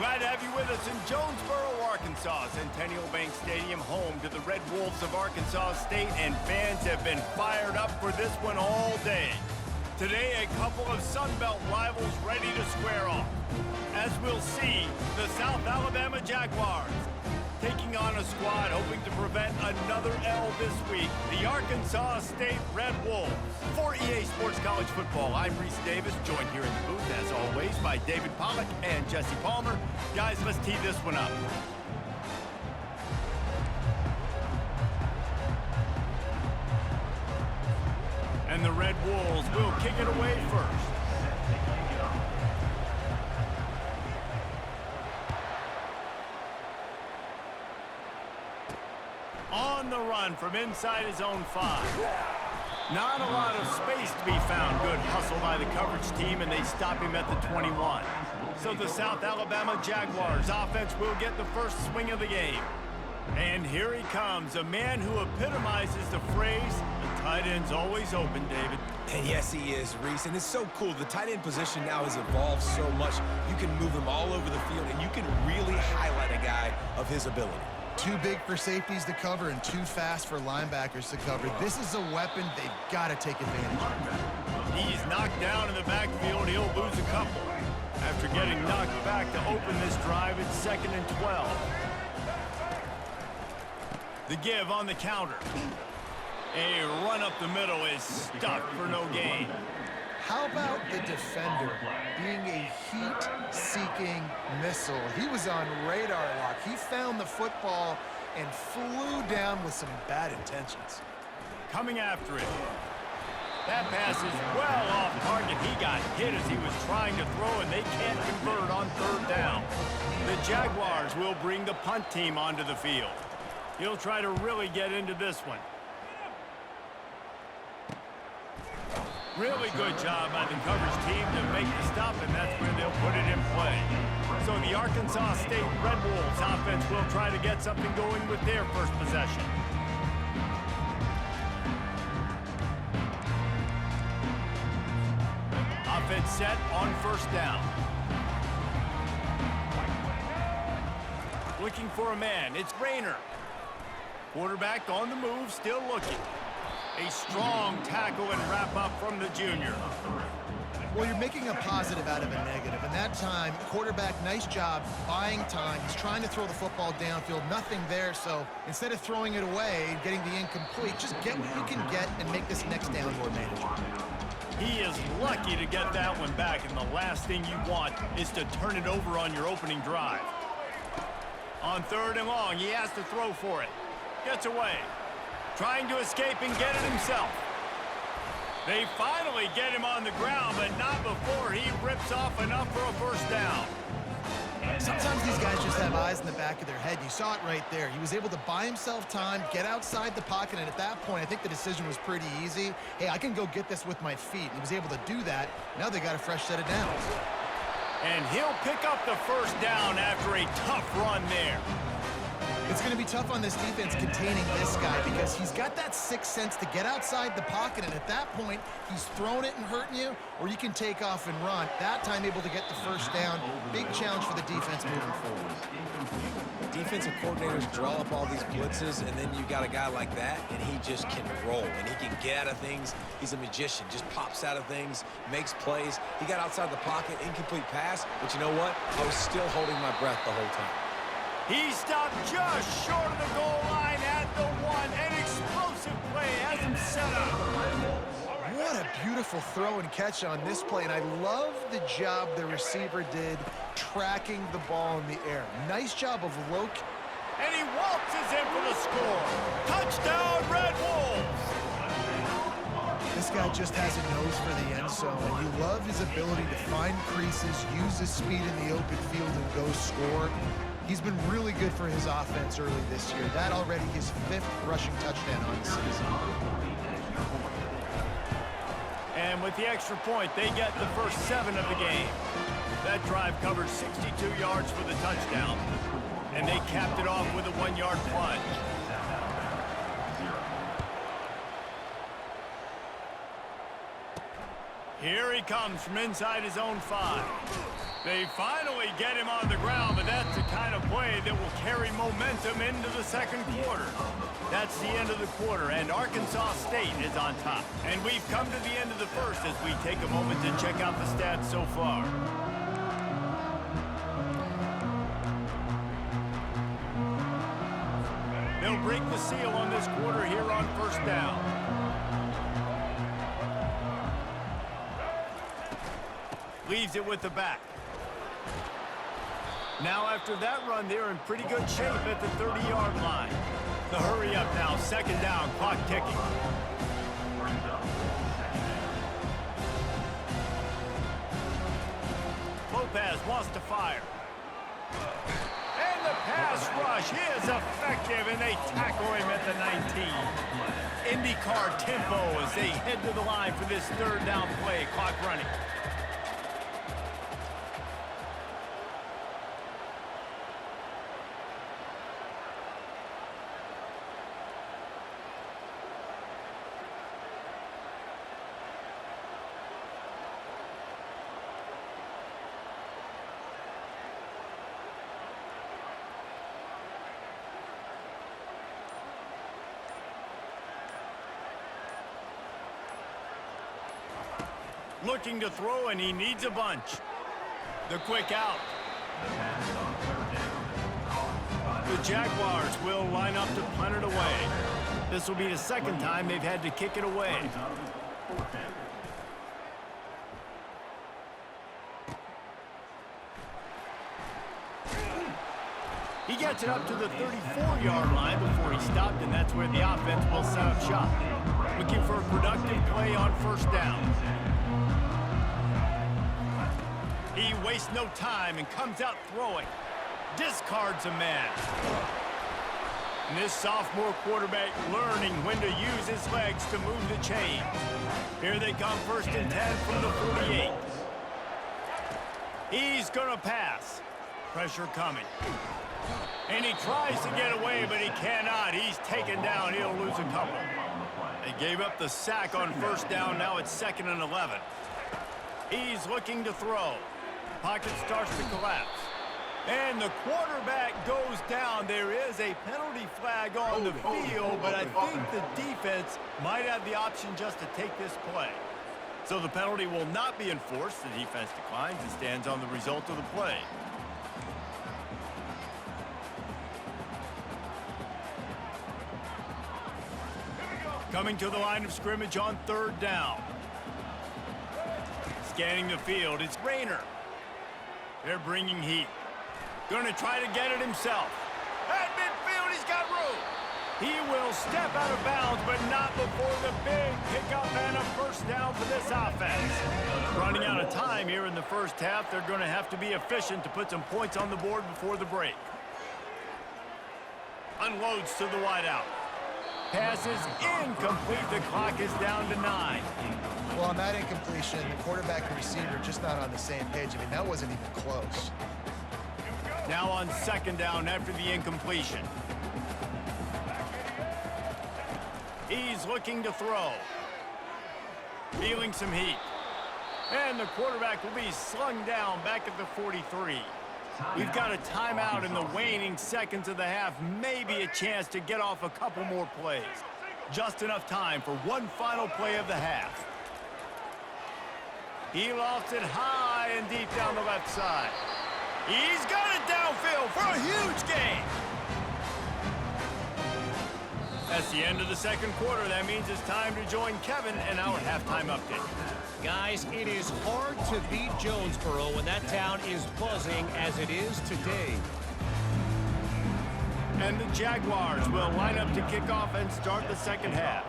Glad to have you with us in Jonesboro, Arkansas. Centennial Bank Stadium, home to the Red Wolves of Arkansas State, and fans have been fired up for this one all day. Today, a couple of Sun Belt rivals ready to square off. As we'll see, the South Alabama Jaguars taking on a squad hoping to prevent another L this week, the Arkansas State Red Wolves. For EA Sports College Football, I'm Reese Davis, joined here in the booth, as always, by David Pollack and Jesse Palmer. Guys, let's tee this one up. And the Red Wolves will kick it away first. On the run from inside his own 5. Not a lot of space to be found. Good hustle by the coverage team, and they stop him at the 21. So the South Alabama Jaguars offense will get the first swing of the game. And here he comes, a man who epitomizes the phrase, the tight end's always open, David. And yes, he is, Reese. And it's so cool. The tight end position now has evolved so much. You can move him all over the field, and you can really highlight a guy of his ability. Too big for safeties to cover and too fast for linebackers to cover. This is a weapon they've got to take advantage of. He's knocked down in the backfield. He'll lose a couple. After getting knocked back to open this drive, it's 2nd and 12. The give on the counter. A run up the middle is stuck for no gain. How about the defender being a heat-seeking missile? He was on radar lock. He found the football and flew down with some bad intentions. Coming after it. That pass is well off target. He got hit as he was trying to throw, and they can't convert on 3rd down. The Jaguars will bring the punt team onto the field. He'll try to really get into this one. Really good job by the coverage team to make the stop, and that's where they'll put it in play. So the Arkansas State Red Wolves offense will try to get something going with their first possession. Offense set on 1st down. Looking for a man. It's Rayner. Quarterback on the move, still looking. A strong tackle and wrap up from the junior. Well, you're making a positive out of a negative. And that time, quarterback, nice job buying time. He's trying to throw the football downfield. Nothing there, so instead of throwing it away and getting the incomplete, just get what you can get and make this next down more manageable. He is lucky to get that one back, and the last thing you want is to turn it over on your opening drive. On 3rd and long, he has to throw for it. Gets away. Trying to escape and get it himself. They finally get him on the ground, but not before he rips off enough for a 1st down. Sometimes these guys just have eyes in the back of their head. You saw it right there. He was able to buy himself time, get outside the pocket, and at that point, I think the decision was pretty easy. Hey, I can go get this with my feet. He was able to do that. Now they got a fresh set of downs. And he'll pick up the 1st down after a tough run there. It's going to be tough on this defense containing this guy because he's got that 6th sense to get outside the pocket, and at that point, he's throwing it and hurting you, or you can take off and run. That time able to get the 1st down. Big challenge for the defense moving forward. Defensive coordinators draw up all these blitzes, and then you got a guy like that, and he just can roll, and he can get out of things. He's a magician, just pops out of things, makes plays. He got outside the pocket, incomplete pass, but you know what? I was still holding my breath the whole time. He stopped just short of the goal line at the 1. An explosive play has him set up. What a beautiful throw and catch on this play, and I love the job the receiver did tracking the ball in the air. Nice job of locating. And he waltzes in for the score. Touchdown, Red Wolves! This guy just has a nose for the end zone, and you love his ability to find creases, use his speed in the open field, and go score. He's been really good for his offense early this year. That already his 5th rushing touchdown on the season. And with the extra point, they get the first 7 of the game. That drive covered 62 yards for the touchdown, and they capped it off with a 1-yard plunge. Here he comes from inside his own 5. They finally get him on the ground, but that's the kind of play that will carry momentum into the second quarter. That's the end of the quarter, and Arkansas State is on top. And we've come to the end of the first as we take a moment to check out the stats so far. They'll break the seal on this quarter here on first down. Leaves it with the back. Now after that run, they're in pretty good shape at the 30-yard line. The hurry up now, second down, clock ticking. Lopez wants to fire. And the pass rush is effective, and they tackle him at the 19. IndyCar tempo as they head to the line for this third down play, clock running. Looking to throw, and he needs a bunch. The quick out. The Jaguars will line up to punt it away. This will be the second time they've had to kick it away. He gets it up to the 34-yard line before he stopped, and that's where the offense will set up shop. Looking for a productive play on first down. He wastes no time and comes out throwing. Discards a man. And this sophomore quarterback learning when to use his legs to move the chain. Here they come, first and 10 from the 48. He's going to pass. Pressure coming. And he tries to get away, but he cannot. He's taken down. He'll lose a couple. They gave up the sack on first down. Now it's 2nd and 11. He's looking to throw. Pocket starts to collapse. And the quarterback goes down. There is a penalty flag on the field, but I think the defense might have the option just to take this play. So the penalty will not be enforced. The defense declines and stands on the result of the play. Coming to the line of scrimmage on third down. Scanning the field, it's Rayner. They're bringing heat. Going to try to get it himself. At midfield, he's got room. He will step out of bounds, but not before the big pickup and a first down for this offense. Running out of time here in the first half, they're going to have to be efficient to put some points on the board before the break. Unloads to the wideout. Pass is incomplete. The clock is down to 9. Well, on that incompletion, the quarterback and receiver just not on the same page. I mean, that wasn't even close. Now on second down after the incompletion. He's looking to throw. Feeling some heat. And the quarterback will be slung down back at the 43. We've got a timeout in the waning seconds of the half. Maybe a chance to get off a couple more plays. Just enough time for one final play of the half. He lofts it high and deep down the left side. He's got it downfield for a huge gain. That's the end of the second quarter. That means it's time to join Kevin in our halftime update. Guys, it is hard to beat Jonesboro when that town is buzzing as it is today. And the Jaguars will line up to kick off and start the second half.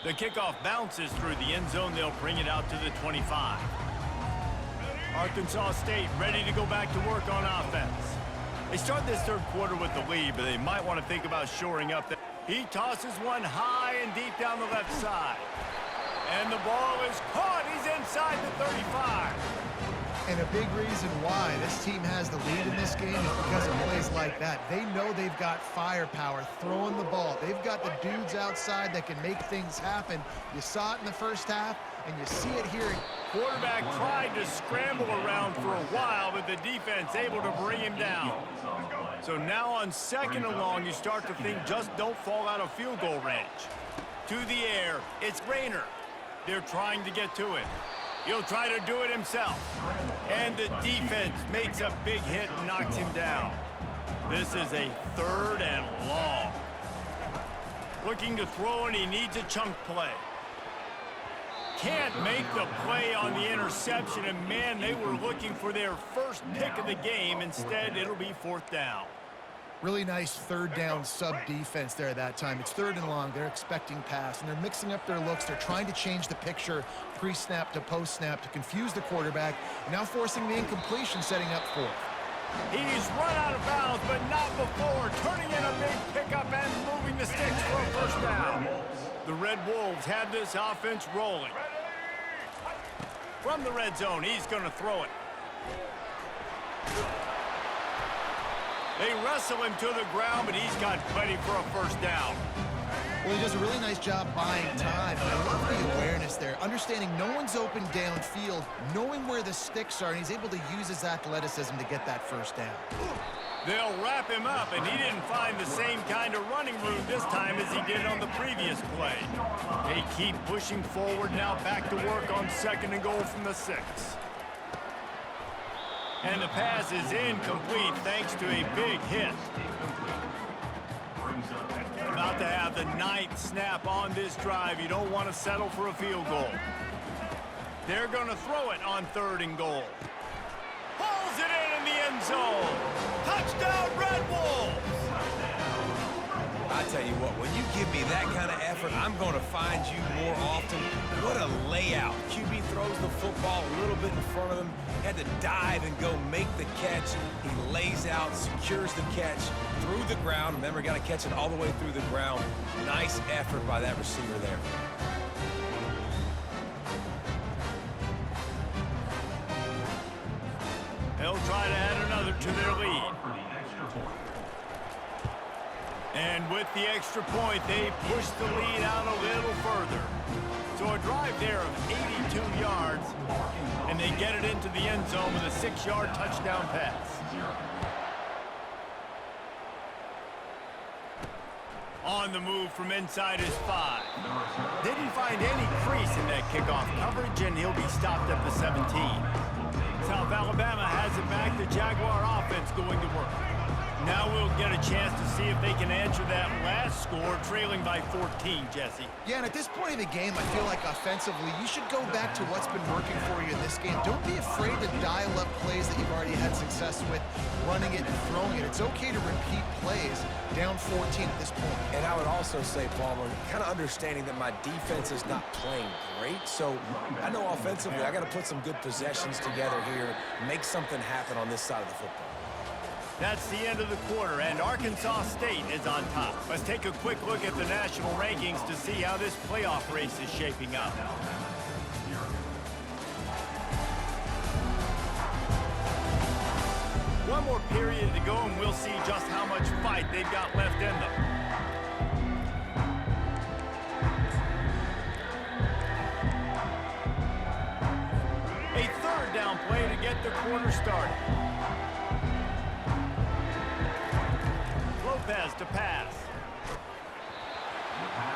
The kickoff bounces through the end zone. They'll bring it out to the 25. Arkansas State ready to go back to work on offense. They start this third quarter with the lead, but they might want to think about shoring up. He tosses one high and deep down the left side. And the ball is caught. He's inside the 35. And a big reason why this team has the lead in this game is because of plays like that. They know they've got firepower throwing the ball. They've got the dudes outside that can make things happen. You saw it in the first half, and you see it here. Quarterback tried to scramble around for a while, but the defense able to bring him down. So now on 2nd and long, you start to think just don't fall out of field goal range. To the air, it's Rayner. They're trying to get to it. He'll try to do it himself. And the defense makes a big hit and knocks him down. This is a 3rd and long. Looking to throw, and he needs a chunk play. Can't make the play on the interception, and man, they were looking for their first pick of the game. Instead, it'll be 4th down. Really nice 3rd down sub-defense there that time. It's 3rd and long. They're expecting pass, and they're mixing up their looks. They're trying to change the picture pre-snap to post-snap to confuse the quarterback, and now forcing the incompletion, setting up 4th. He's run out of bounds, but not before. Turning in a big pickup and moving the sticks for a 1st down. The Red Wolves have this offense rolling. From the red zone, he's going to throw it. They wrestle him to the ground, but he's got plenty for a 1st down. Well, he does a really nice job buying time. And I love the awareness there, understanding no one's open downfield, knowing where the sticks are, and he's able to use his athleticism to get that 1st down. They'll wrap him up, and he didn't find the same kind of running room this time as he did on the previous play. They keep pushing forward now, back to work on 2nd and goal from the 6. And the pass is incomplete thanks to a big hit. About to have the 9th snap on this drive. You don't want to settle for a field goal. They're going to throw it on 3rd and goal. Pulls it in the end zone. Touchdown, Red Wolves! I tell you what, when you give me that kind of effort, I'm going to find you more often. What a layout. QB throws the football a little bit in front of him, had to dive and go make the catch. He lays out, secures the catch through the ground. Remember, got to catch it all the way through the ground. Nice effort by that receiver there. They'll try to add another to their lead. And with the extra point, they push the lead out a little further. So a drive there of 82 yards, and they get it into the end zone with a 6-yard touchdown pass. On the move from inside his 5. Didn't find any crease in that kickoff coverage, and he'll be stopped at the 17. South Alabama has it back. The Jaguar offense going to work. Now we'll get a chance to see if they can answer that last score, trailing by 14, Jesse. Yeah, and at this point in the game, I feel like offensively, you should go back to what's been working for you in this game. Don't be afraid to dial up plays that you've already had success with, running it and throwing it. It's okay to repeat plays down 14 at this point. And I would also say, Palmer, kind of understanding that my defense is not playing great, so I know offensively I got to put some good possessions together here, make something happen on this side of the football. That's the end of the quarter, and Arkansas State is on top. Let's take a quick look at the national rankings to see how this playoff race is shaping up. One more period to go, and we'll see just how much fight they've got left in them. A 3rd down play to get the quarter started. Lopez to pass.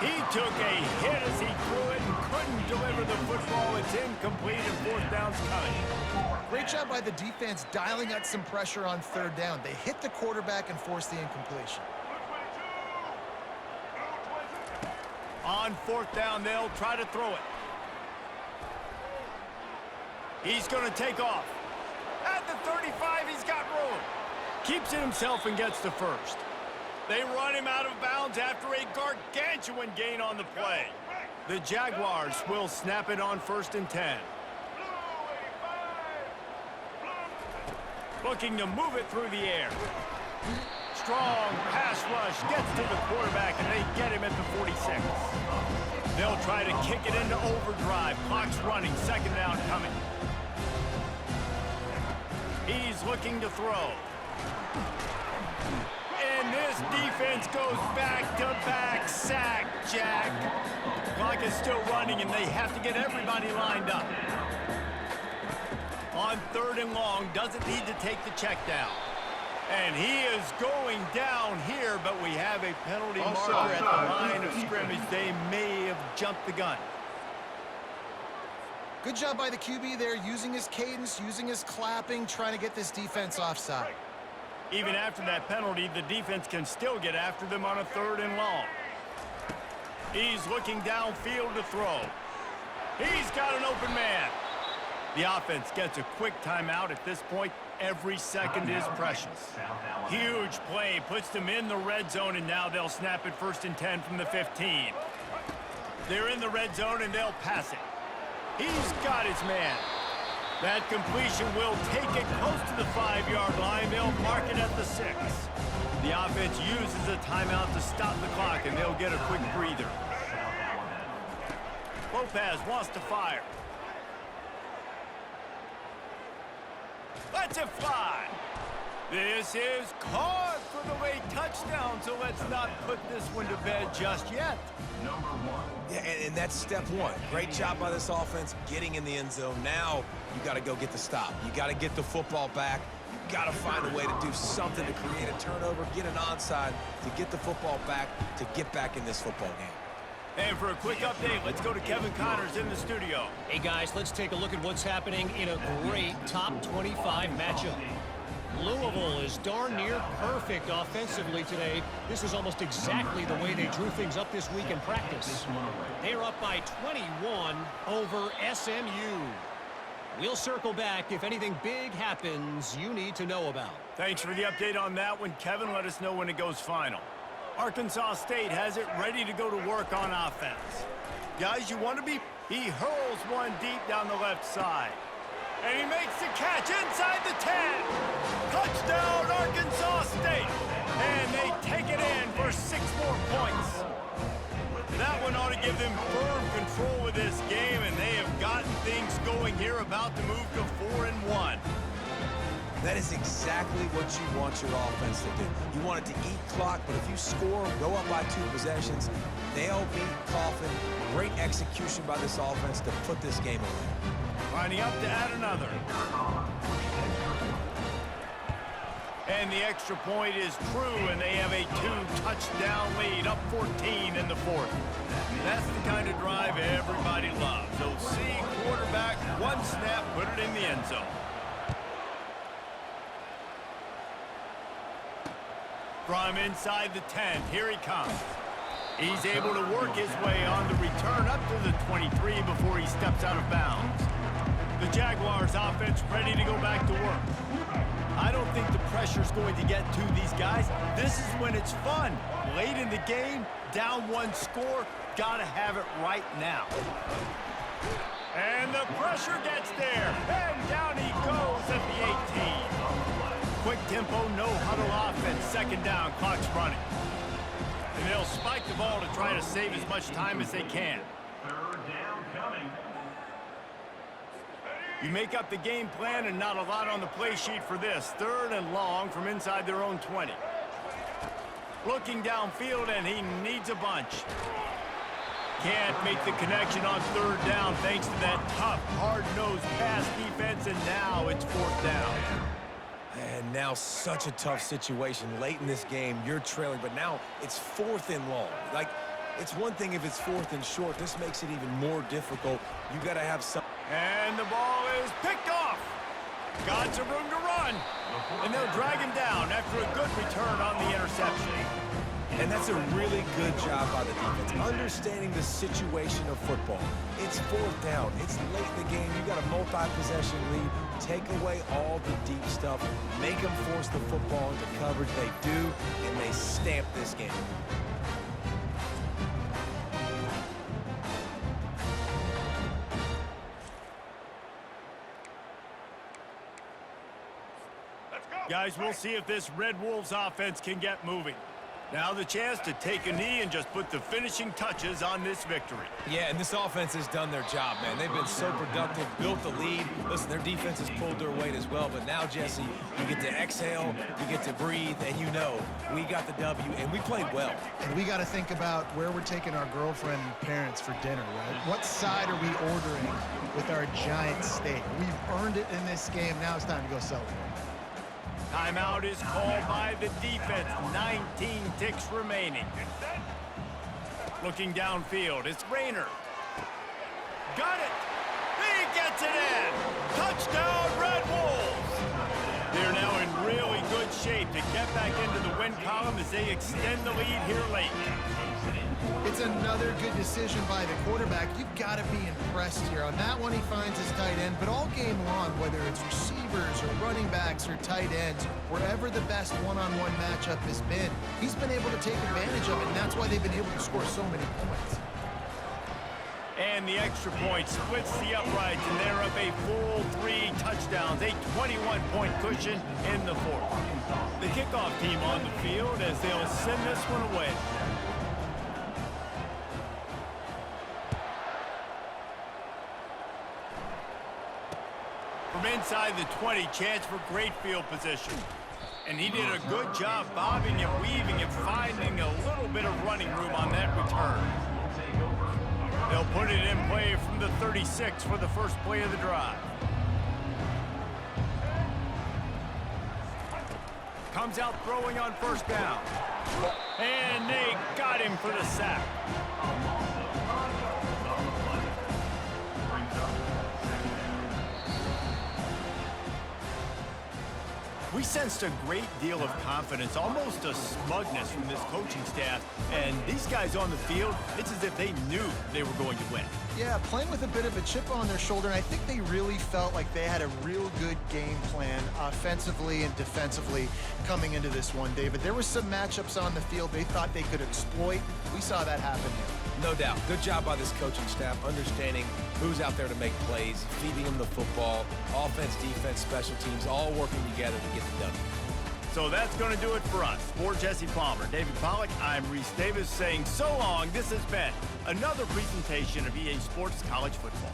He took a hit as he threw it and couldn't deliver the football. It's incomplete, and 4th down's coming. Great job by the defense dialing out some pressure on 3rd down. They hit the quarterback and forced the incompletion. On 4th down, they'll try to throw it. He's going to take off. At the 35, he's got room. Keeps it himself and gets the 1st. They run him out of bounds after a gargantuan gain on the play. The Jaguars will snap it on 1st and 10. Looking to move it through the air. Strong pass rush gets to the quarterback, and they get him at the 46. They'll try to kick it into overdrive. Clock's running. 2nd down coming. He's looking to throw. And this defense goes back-to-back sack, Jack. Clock is still running, and they have to get everybody lined up. On 3rd and long, doesn't need to take the check down. And he is going down here, but we have a penalty marker at the line of scrimmage. They may have jumped the gun. Good job by the QB there, using his cadence, using his clapping, trying to get this defense offside. Even after that penalty, the defense can still get after them on a 3rd and long. He's looking downfield to throw. He's got an open man. The offense gets a quick timeout at this point. Every second is precious. Huge play, puts them in the red zone, and now they'll snap it 1st and 10 from the 15. They're in the red zone, and they'll pass it. He's got his man. That completion will take it close to the 5-yard line. They'll mark it at the 6. The offense uses a timeout to stop the clock, and they'll get a quick breather. Lopez wants to fire. Lets it fly. This is caught for the late touchdown, so let's not put this one to bed just yet. Yeah, and that's step one. Great job by this offense getting in the end zone. Now you got to go get the stop. You got to get the football back. You got to find a way to do something to create a turnover, get an onside, to get the football back, to get back in this football game. And for a quick update, let's go to Kevin Connors in the studio. Hey, guys, let's take a look at what's happening in a great top 25 matchup. Louisville is darn near perfect offensively today. This is almost exactly the way they drew things up this week in practice. They're up by 21 over SMU. We'll circle back if anything big happens you need to know about. Thanks for the update on that one, Kevin. Let us know when it goes final. Arkansas State has it ready to go to work on offense. Guys, you want to be... He hurls one deep down the left side. And he makes the catch inside the 10. Touchdown, Arkansas State. And they take it in for 6 more points. That one ought to give them firm control of this game, and they have gotten things going here, about to move to 4-1. That is exactly what you want your offense to do. You want it to eat clock, but if you score, go up by 2 possessions, nail, beat, coffin. Great execution by this offense to put this game away. Lining up to add another. And the extra point is true, and they have a 2-touchdown lead, up 14 in the 4th. That's the kind of drive everybody loves. OC quarterback, 1 snap, put it in the end zone. From inside the 10, here he comes. He's able to work his way on the return up to the 23 before he steps out of bounds. The Jaguars offense ready to go back to work. I don't think the pressure's going to get to these guys. This is when it's fun. Late in the game, down 1 score, gotta have it right now. And the pressure gets there, and down he goes at the 18. Quick tempo, no huddle offense, 2nd down, clock's running. And they'll spike the ball to try to save as much time as they can. 3rd down coming. You make up the game plan, and not a lot on the play sheet for this. 3rd and long from inside their own 20. Looking downfield, and he needs a bunch. Can't make the connection on 3rd down thanks to that tough, hard-nosed pass defense, and now it's 4th down. And now such a tough situation. Late in this game, you're trailing, but now it's 4th and long. Like, it's one thing if it's 4th and short. This makes it even more difficult. You got to have some... And the ball is picked off. Got some room to run. And they'll drag him down after a good return on the interception. And that's a really good job by the defense, understanding the situation of football. It's 4th down. It's late in the game. You got a multi-possession lead. Take away all the deep stuff. Make them force the football into coverage. They do, and they stamp this game. Guys, we'll see if this Red Wolves offense can get moving. Now the chance to take a knee and just put the finishing touches on this victory. Yeah, and this offense has done their job, man. They've been so productive, built the lead. Listen, their defense has pulled their weight as well. But now, Jesse, you get to exhale, you get to breathe, and you know we got the W, and we played well. And we got to think about where we're taking our girlfriend and parents for dinner, right? What side are we ordering with our giant steak? We've earned it in this game. Now it's time to go celebrate. Timeout is called by the defense. 19 ticks remaining. Looking downfield, it's Rayner. Got it! He gets it in! Touchdown, Red Wolves! They're now in really good shape to get back into the win column as they extend the lead here late. It's another good decision by the quarterback. You've got to be impressed here. On that one, he finds his tight end, but all game long, whether it's receivers or running backs or tight ends, wherever the best one-on-one matchup has been, he's been able to take advantage of it, and that's why they've been able to score so many points. And the extra point splits the uprights, and they're up a full 3 touchdowns, a 21-point cushion in the fourth. The kickoff team on the field as they'll send this one away. From inside the 20, chance for great field position. And he did a good job bobbing and weaving and finding a little bit of running room on that return. They'll put it in play from the 36 for the first play of the drive. Comes out throwing on first down. And they got him for the sack. We sensed a great deal of confidence, almost a smugness from this coaching staff. And these guys on the field, it's as if they knew they were going to win. Yeah, playing with a bit of a chip on their shoulder, and I think they really felt like they had a real good game plan offensively and defensively coming into this one, David. There were some matchups on the field they thought they could exploit. We saw that happen here. No doubt. Good job by this coaching staff, understanding who's out there to make plays, feeding them the football, offense, defense, special teams, all working together to get the W. So that's going to do it for us. For Jesse Palmer, David Pollack, I'm Reese Davis saying so long. This has been another presentation of EA Sports College Football.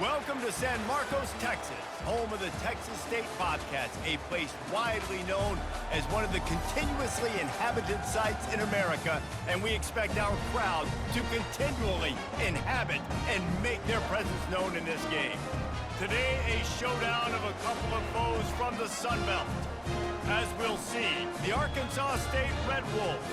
Welcome to San Marcos, Texas, home of the Texas State Bobcats, a place widely known as one of the continuously inhabited sites in America, and we expect our crowd to continually inhabit and make their presence known in this game. Today, a showdown of a couple of foes from the Sun Belt. As we'll see, the Arkansas State Red Wolves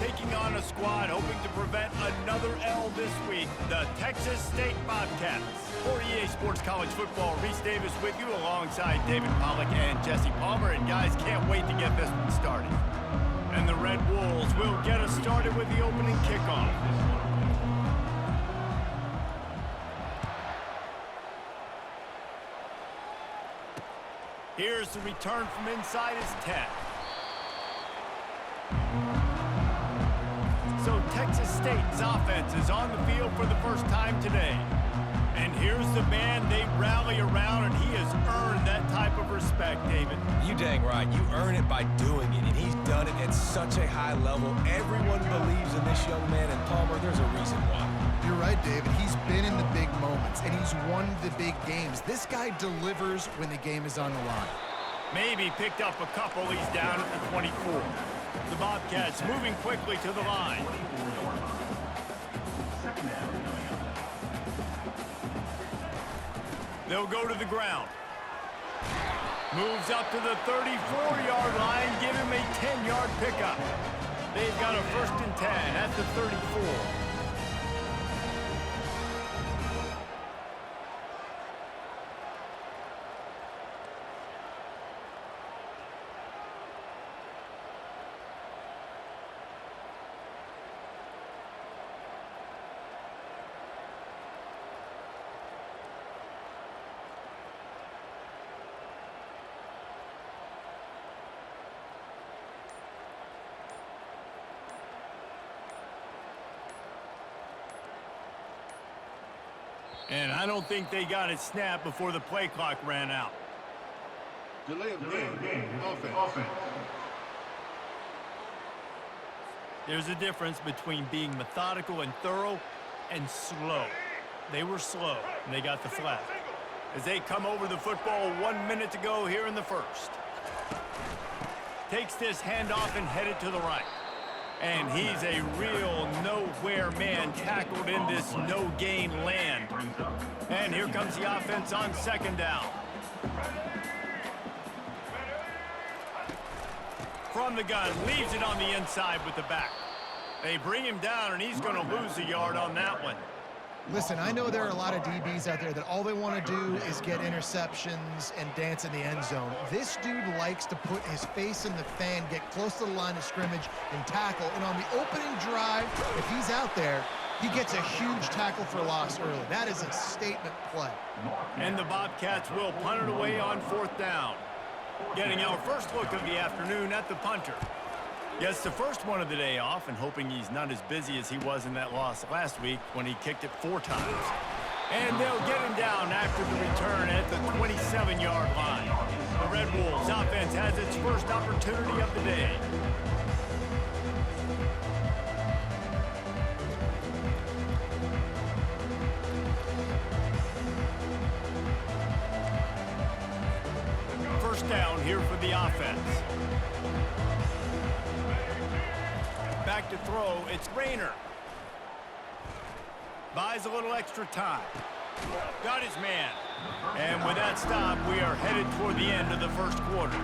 taking on a squad hoping to prevent another L this week, the Texas State Bobcats. For EA Sports College Football, Reese Davis with you alongside David Pollack and Jesse Palmer. And guys, can't wait to get this one started. And the Red Wolves will get us started with the opening kickoff. Here's the return from inside his 10. So Texas State's offense is on the field for the first time today. And here's the man they rally around, and he has earned that type of respect, David. You dang right. You earn it by doing it, and he's done it at such a high level. Everyone believes in this young man, and Palmer, there's a reason why. You're right, David. He's been in the big moments, and he's won the big games. This guy delivers when the game is on the line. Maybe picked up a couple. He's down at the 24. The Bobcats moving quickly to the line. They'll go to the ground. Moves up to the 34-yard line, give him a 10-yard pickup. They've got a 1st and 10 at the 34. And I don't think they got it snapped before the play clock ran out. Delay of game. Offense. There's a difference between being methodical and thorough and slow. They were slow, and they got the flag. As they come over the football 1 minute to go here in the first. Takes this handoff and headed to the right. And he's a real nowhere man tackled in this no-gain land. And here comes the offense on 2nd down. From the gun, leaves it on the inside with the back. They bring him down, and he's going to lose a yard on that one. Listen, I know there are a lot of DBs out there that all they want to do is get interceptions and dance in the end zone. This dude likes to put his face in the fan, get close to the line of scrimmage, and tackle. And on the opening drive, if he's out there, he gets a huge tackle for loss early. That is a statement play. And the Bobcats will punt it away on 4th down. Getting our first look of the afternoon at the punter. Gets the first one of the day off, and hoping he's not as busy as he was in that loss last week when he kicked it 4 times. And they'll get him down after the return at the 27-yard line. The Red Wolves offense has its first opportunity of the day. First down here for the offense. Back to throw, it's Rayner. Buys a little extra time. Got his man. And with that stop, we are headed toward the end of the first quarter.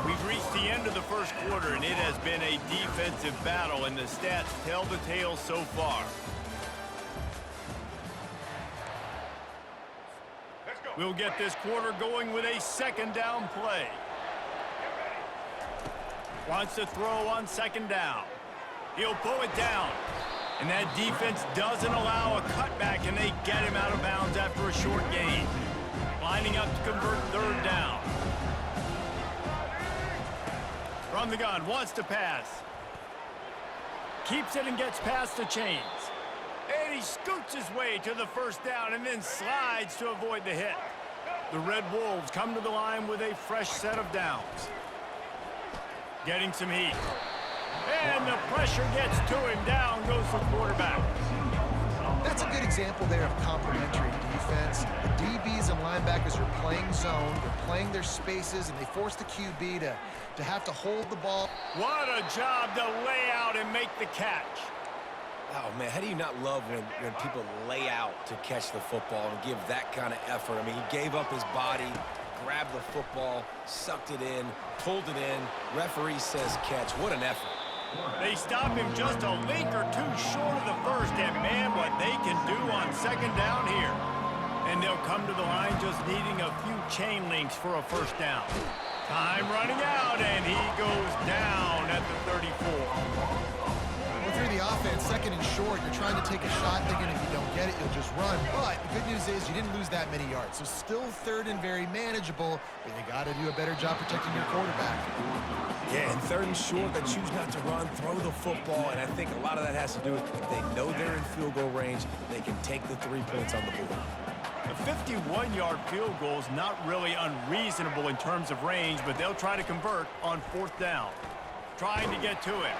We've reached the end of the first quarter, and it has been a defensive battle, and the stats tell the tale so far. We'll get this quarter going with a 2nd down play. Wants to throw on 2nd down. He'll pull it down. And that defense doesn't allow a cutback, and they get him out of bounds after a short gain. Lining up to convert 3rd down. From the gun, wants to pass. Keeps it and gets past the chains. And he scoots his way to the 1st down and then slides to avoid the hit. The Red Wolves come to the line with a fresh set of downs. Getting some heat. And the pressure gets to him. Down goes the quarterback. That's a good example there of complementary defense. The DBs and linebackers are playing zone, they're playing their spaces, and they force the QB to have to hold the ball. What a job to lay out and make the catch. Oh, man, how do you not love when people lay out to catch the football and give that kind of effort? I mean, he gave up his body, grabbed the football, sucked it in, pulled it in. Referee says catch. What an effort. They stop him just a link or two short of the first, and man, what they can do on 2nd down here. And they'll come to the line just needing a few chain links for a 1st down. Time running out, and he goes down at the 34. Through the offense, 2nd and short, you're trying to take a shot thinking if you don't get it, you'll just run. But the good news is you didn't lose that many yards. So still 3rd and very manageable, but you got to do a better job protecting your quarterback. Yeah, and 3rd and short, they choose not to run, throw the football, and I think a lot of that has to do with they know they're in field goal range. They can take the 3 points on the board. A 51-yard field goal is not really unreasonable in terms of range, but they'll try to convert on 4th down. Trying to get to it.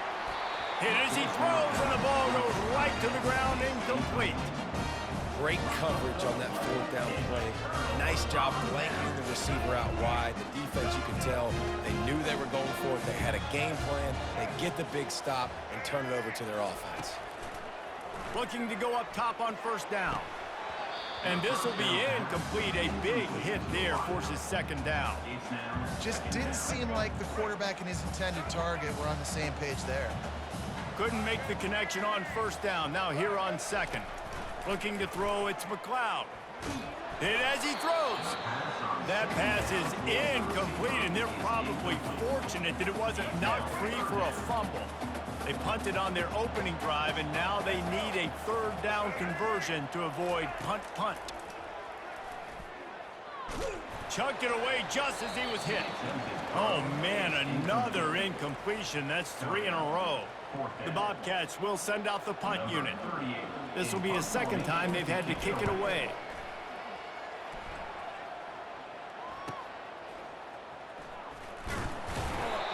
Hit as he throws, and the ball goes right to the ground, incomplete. Great coverage on that 4th down play. Nice job blanketing the receiver out wide. The defense, you can tell, they knew they were going for it. They had a game plan. They get the big stop and turn it over to their offense. Looking to go up top on first down. And this will be incomplete. A big hit there forces second down. Just didn't seem like the quarterback and his intended target were on the same page there. Couldn't make the connection on first down. Now here on second. Looking to throw, it's McLeod. Hit as he throws. That pass is incomplete, and they're probably fortunate that it wasn't knocked free for a fumble. They punted on their opening drive, and now they need a third down conversion to avoid punt. Chucked it away just as he was hit. Oh, man, another incompletion. That's 3 in a row. The Bobcats will send out the punt unit. This will be the second time they've had to kick it away.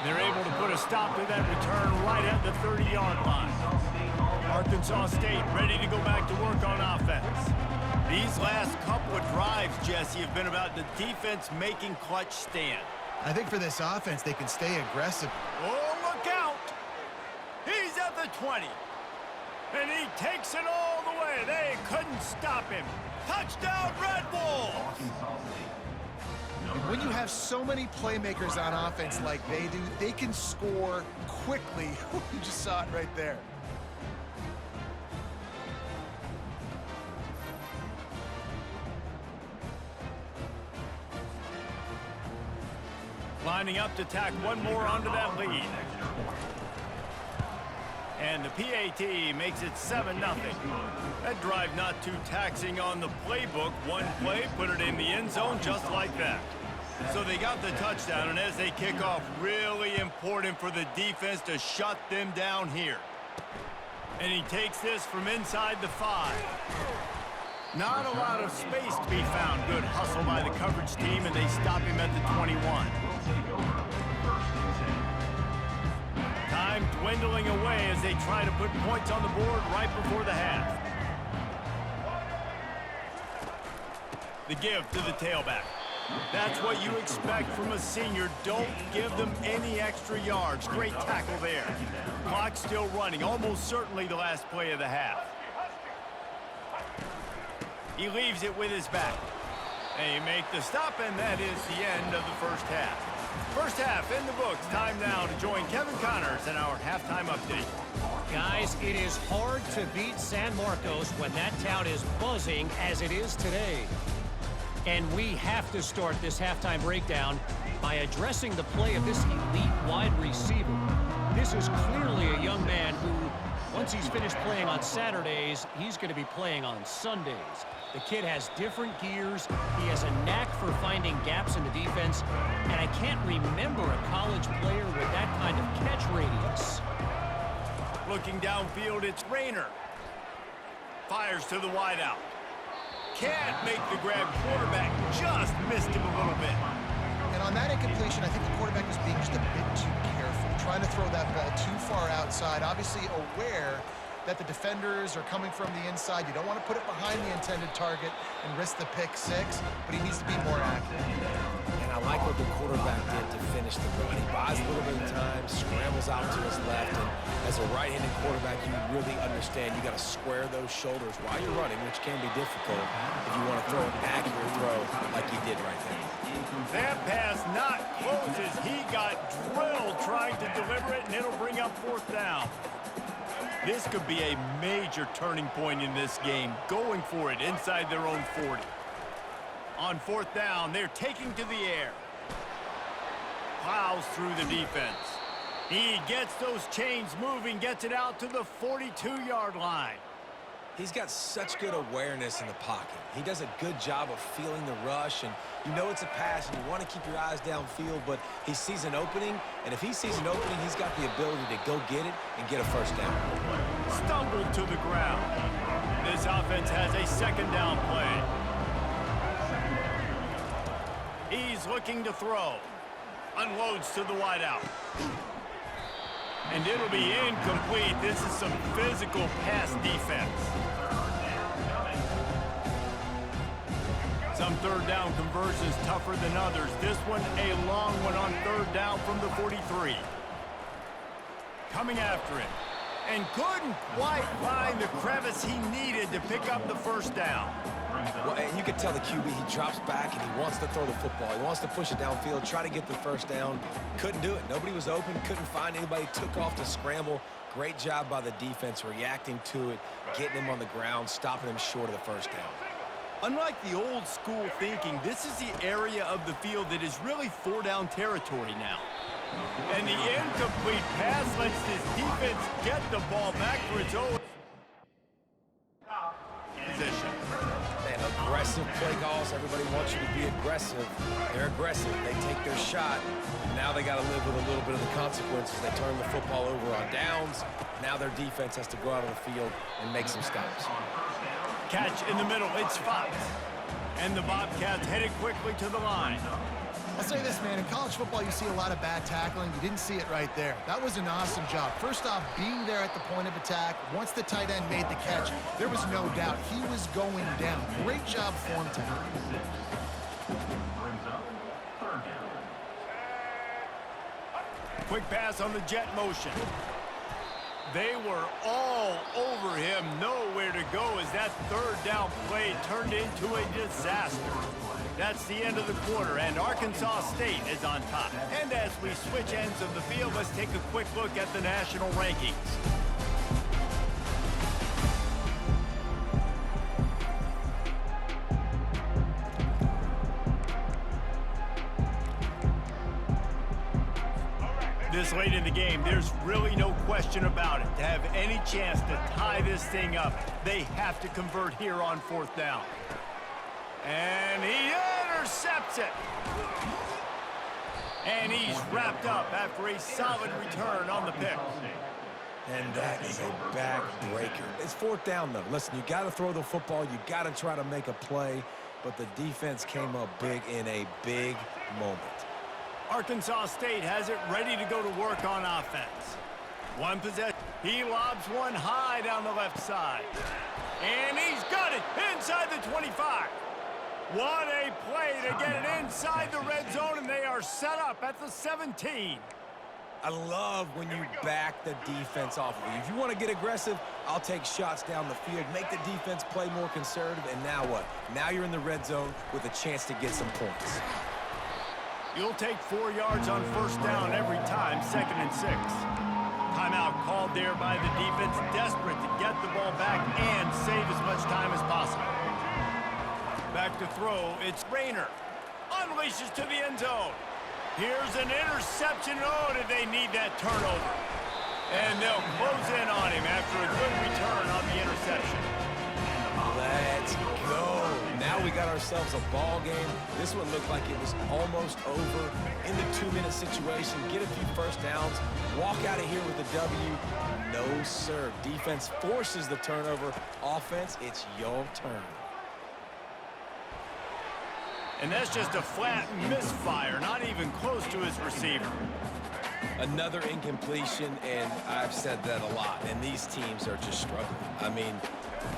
They're able to put a stop to that return right at the 30-yard line. Arkansas State ready to go back to work on offense. These last couple of drives, Jesse, have been about the defense making clutch stand. I think for this offense, they can stay aggressive. Oh, look out! He's at the 20. And he takes it all the way. They couldn't stop him. Touchdown, Red Wolves! When you have so many playmakers on offense like they do, they can score quickly. You just saw it right there. Lining up to tack one more onto that lead. And the PAT makes it 7-0. That drive not too taxing on the playbook. One play, put it in the end zone just like that. So they got the touchdown, and as they kick off, really important for the defense to shut them down here. And he takes this from inside the 5. Not a lot of space to be found. Good hustle by the coverage team, and they stop him at the 21. Time dwindling away as they try to put points on the board right before the half. The give to the tailback. That's what you expect from a senior. Don't give them any extra yards. Great tackle there. Clock still running. Almost certainly the last play of the half. He leaves it with his back. They make the stop, and that is the end of the first half. First half in the books. Time now to join Kevin Connors in our halftime update. Guys, it is hard to beat San Marcos when that town is buzzing as it is today. And we have to start this halftime breakdown by addressing the play of this elite wide receiver. This is clearly a young man who, once he's finished playing on Saturdays, he's going to be playing on Sundays. The kid has different gears. He has a knack for finding gaps in the defense. And I can't remember a college player with that kind of catch radius. Looking downfield, it's Rayner. Fires to the wideout. Can't make the grab. Quarterback just missed him a little bit. And on that incompletion, I think the quarterback was being just a bit too careful, trying to throw that ball too far outside, obviously aware that the defenders are coming from the inside. You don't want to put it behind the intended target and risk the pick 6, but he needs to be more accurate. And I like what the quarterback did to finish the run. He buys a little bit of time, scrambles out to his left, and as a right-handed quarterback, you really understand you got to square those shoulders while you're running, which can be difficult if you want to throw an accurate throw like he did right there. That pass not close as he got drilled trying to deliver it, and it'll bring up fourth down. This could be a major turning point in this game, going for it inside their own 40. On fourth down, they're taking to the air. Plows through the defense. He gets those chains moving, gets it out to the 42-yard line. He's got such good awareness in the pocket. He does a good job of feeling the rush, and you know it's a pass, and you want to keep your eyes downfield, but he sees an opening, and if he sees an opening, he's got the ability to go get it and get a first down. Stumbled to the ground. This offense has a second down play. He's looking to throw. Unloads to the wideout. And it'll be incomplete. This is some physical pass defense. Some third down conversions tougher than others. This one a long one on third down from the 43. Coming after it. and couldn't quite find the crevice he needed to pick up the first down. Well, and you can tell the QB, he drops back and he wants to throw the football. He wants to push it downfield, try to get the first down. Couldn't do it. Nobody was open, couldn't find anybody, took off to scramble. Great job by the defense reacting to it, getting him on the ground, stopping him short of the first down. Unlike the old school thinking, this is the area of the field that is really four-down territory now. And the incomplete pass lets this defense get the ball back for its own position. Man, aggressive play calls. Everybody wants you to be aggressive. They're aggressive. They take their shot. Now they got to live with a little bit of the consequences. They turn the football over on downs. Now their defense has to go out on the field and make some stops. Catch in the middle. It's Fox. And the Bobcats headed quickly to the line. I'll say this, man, in college football, you see a lot of bad tackling. You didn't see it right there. That was an awesome job. First off, being there at the point of attack. Once the tight end made the catch, there was no doubt he was going down. Great job for him tonight. Quick pass on the jet motion. They were all over him, nowhere to go as that third down play turned into a disaster. That's the end of the quarter, and Arkansas State is on top. And as we switch ends of the field, let's take a quick look at the national rankings. This late in the game, there's really no question about it. To have any chance to tie this thing up, they have to convert here on fourth down. And he intercepts it. And he's wrapped up after a solid return on the pick. And that is a backbreaker. It's fourth down, though. Listen, you got to throw the football. You got to try to make a play. But the defense came up big in a big moment. Arkansas State has it ready to go to work on offense. One possession. He lobs one high down the left side. And he's got it inside the 25. What a play to get it inside the red zone, and they are set up at the 17. I love when you back the defense off of you. If you want to get aggressive, I'll take shots down the field, make the defense play more conservative, and now what? Now you're in the red zone with a chance to get some points. You'll take 4 yards on first down every time, 2nd and 6. Timeout called there by the defense, desperate to get the ball back and save as much time as possible. Back to throw, it's Rayner. Unleashes to the end zone. Here's an interception. Oh, did they need that turnover? And they'll close in on him after a good return on the interception. Let's go. Now we got ourselves a ball game. This one looked like it was almost over. In the 2-minute situation, get a few first downs, walk out of here with a W. No, sir. Defense forces the turnover. Offense, it's your turn. And that's just a flat misfire, not even close to his receiver. Another incompletion, and I've said that a lot, and these teams are just struggling. I mean,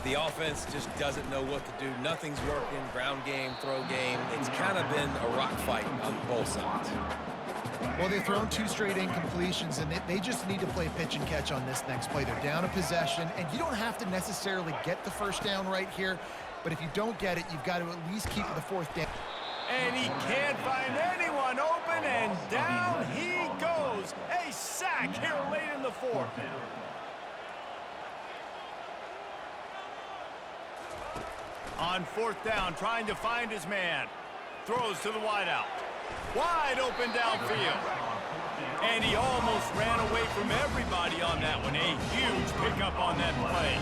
the offense just doesn't know what to do. Nothing's working, ground game, throw game. It's kind of been a rock fight on both sides. Well, they've thrown 2 straight incompletions, and they just need to play pitch and catch on this next play. They're down a possession, and you don't have to necessarily get the first down right here, but if you don't get it, you've got to at least keep the fourth down. And he can't find anyone open, and down he goes. A sack here late in the fourth. On fourth down, trying to find his man. Throws to the wideout. Wide open downfield. And he almost ran away from everybody on that one. A huge pickup on that play.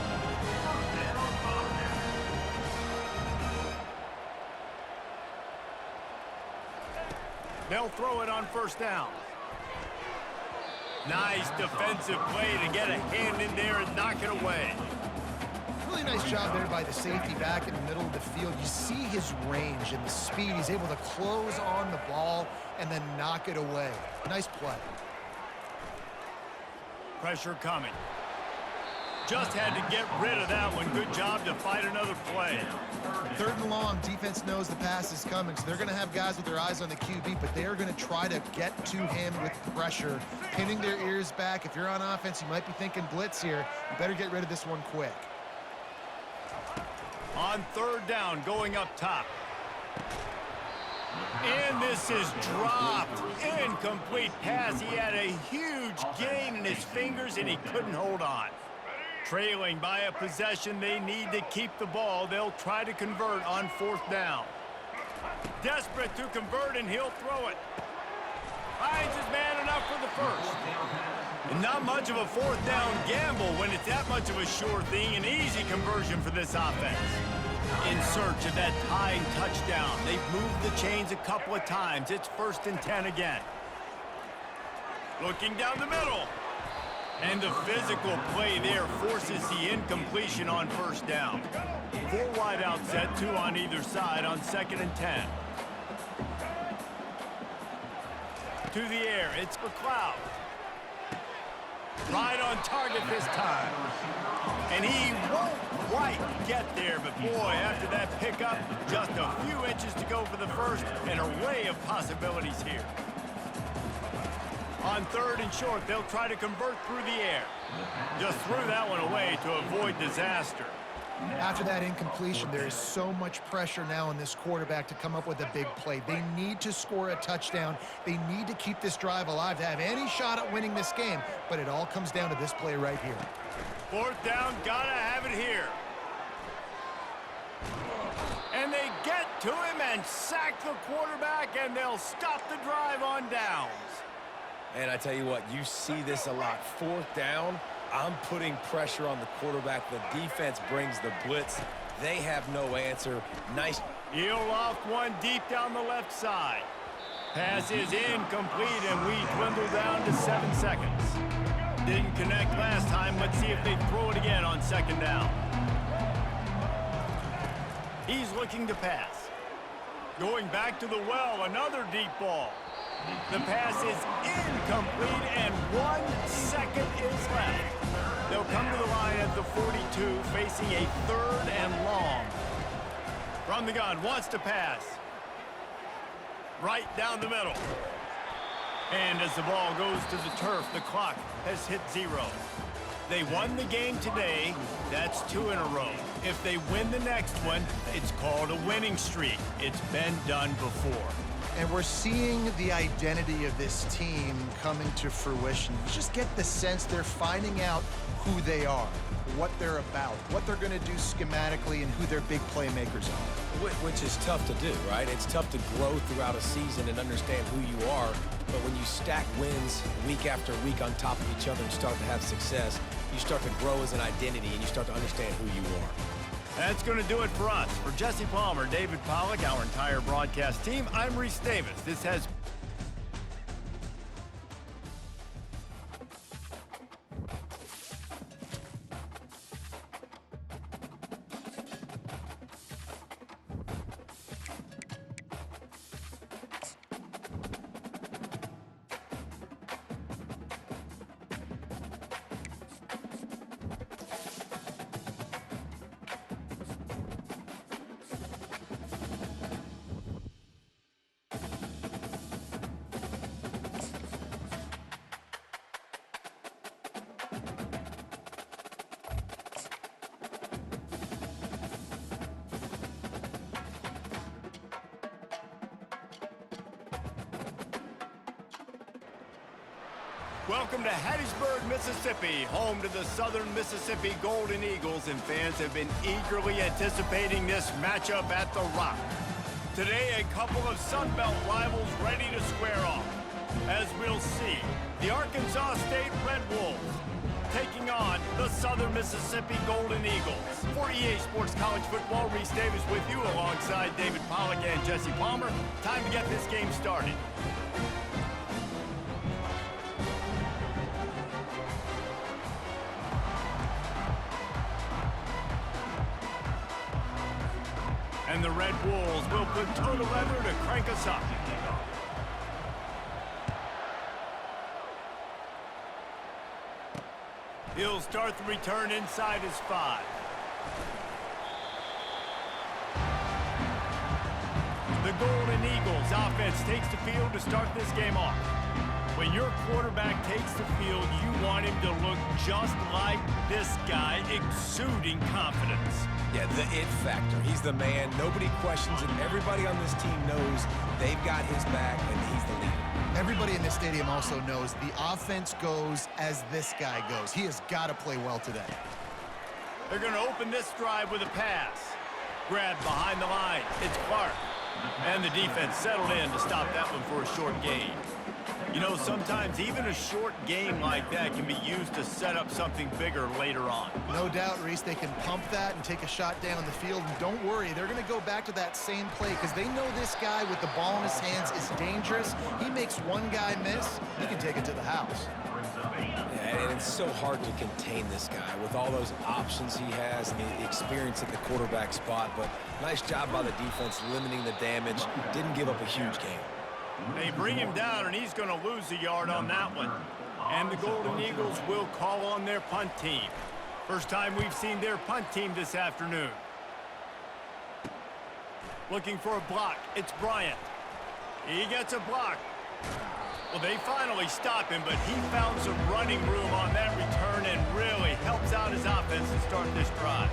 They'll throw it on first down. Nice defensive play to get a hand in there and knock it away. Really nice job there by the safety back in the middle of the field. You see his range and the speed. He's able to close on the ball and then knock it away. Nice play. Pressure coming. Just had to get rid of that one. Good job to fight another play. 3rd and long, defense knows the pass is coming, so they're going to have guys with their eyes on the QB, but they are going to try to get to him with pressure, pinning their ears back. If you're on offense, you might be thinking blitz here. You better get rid of this one quick. On 3rd down, going up top. And this is dropped. Incomplete pass. He had a huge gain in his fingers, and he couldn't hold on. Trailing by a possession, they need to keep the ball. They'll try to convert on 4th down. Desperate to convert, and he'll throw it. Finds his man enough for the first. And not much of a 4th down gamble when it's that much of a sure thing. An easy conversion for this offense. In search of that tying touchdown. They've moved the chains a couple of times. It's 1st and 10 again. Looking down the middle. And the physical play there forces the incompletion on 1st down. 4 wide out set, 2 on either side on 2nd and 10. To the air, it's McLeod. Right on target this time. And he won't quite get there, but boy, after that pickup, just a few inches to go for the first, an array of possibilities here. On 3rd and short, they'll try to convert through the air. Just threw that one away to avoid disaster. After that incompletion, there is so much pressure now on this quarterback to come up with a big play. They need to score a touchdown. They need to keep this drive alive to have any shot at winning this game, but it all comes down to this play right here. 4th down, gotta have it here. And they get to him and sack the quarterback, and they'll stop the drive on downs. And I tell you what, you see this a lot. 4th down, I'm putting pressure on the quarterback. The defense brings the blitz. They have no answer. Nice. He'll loft one deep down the left side. Pass is incomplete, and we dwindle down to 7 seconds. Didn't connect last time. Let's see if they throw it again on 2nd down. He's looking to pass. Going back to the well, another deep ball. The pass is incomplete, and 1 second is left. They'll come to the line at the 42, facing a 3rd and long. From the gun, wants to pass. Right down the middle. And as the ball goes to the turf, the clock has hit 0. They won the game today. That's 2 in a row. If they win the next one, it's called a winning streak. It's been done before. And we're seeing the identity of this team coming to fruition. You just get the sense they're finding out who they are, what they're about, what they're going to do schematically, and who their big playmakers are. Which is tough to do, right? It's tough to grow throughout a season and understand who you are. But when you stack wins week after week on top of each other and start to have success, you start to grow as an identity and you start to understand who you are. That's going to do it for us. For Jesse Palmer, David Pollack, our entire broadcast team, I'm Reese Davis. This has Welcome to Hattiesburg, Mississippi, home to the Southern Mississippi Golden Eagles, and fans have been eagerly anticipating this matchup at the Rock. Today, a couple of Sun Belt rivals ready to square off. As we'll see, the Arkansas State Red Wolves taking on the Southern Mississippi Golden Eagles. For EA Sports College Football, Reese Davis with you alongside David Pollack and Jesse Palmer. Time to get this game started. And the Red Wolves will put toe to leather to crank us up. He'll start the return inside his 5. The Golden Eagles offense takes the field to start this game off. When your quarterback takes the field, you want him to look just like this guy, exuding confidence. Yeah, the it factor. He's the man. Nobody questions it. Everybody on this team knows they've got his back, and he's the leader. Everybody in this stadium also knows the offense goes as this guy goes. He has got to play well today. They're going to open this drive with a pass. Grabbed behind the line. It's Clark. And the defense settled in to stop that one for a short gain. You know, sometimes even a short game like that can be used to set up something bigger later on. No doubt, Reese, they can pump that and take a shot down the field. And don't worry, they're going to go back to that same play because they know this guy with the ball in his hands is dangerous. He makes one guy miss, he can take it to the house. Yeah, and it's so hard to contain this guy with all those options he has and the experience at the quarterback spot. But nice job by the defense limiting the damage. Didn't give up a huge game. They bring him down, and he's going to lose a yard on that one. And the Golden Eagles will call on their punt team. First time we've seen their punt team this afternoon. Looking for a block. It's Bryant. He gets a block. Well, they finally stop him, but he found some running room on that return and really helps out his offense to start this drive.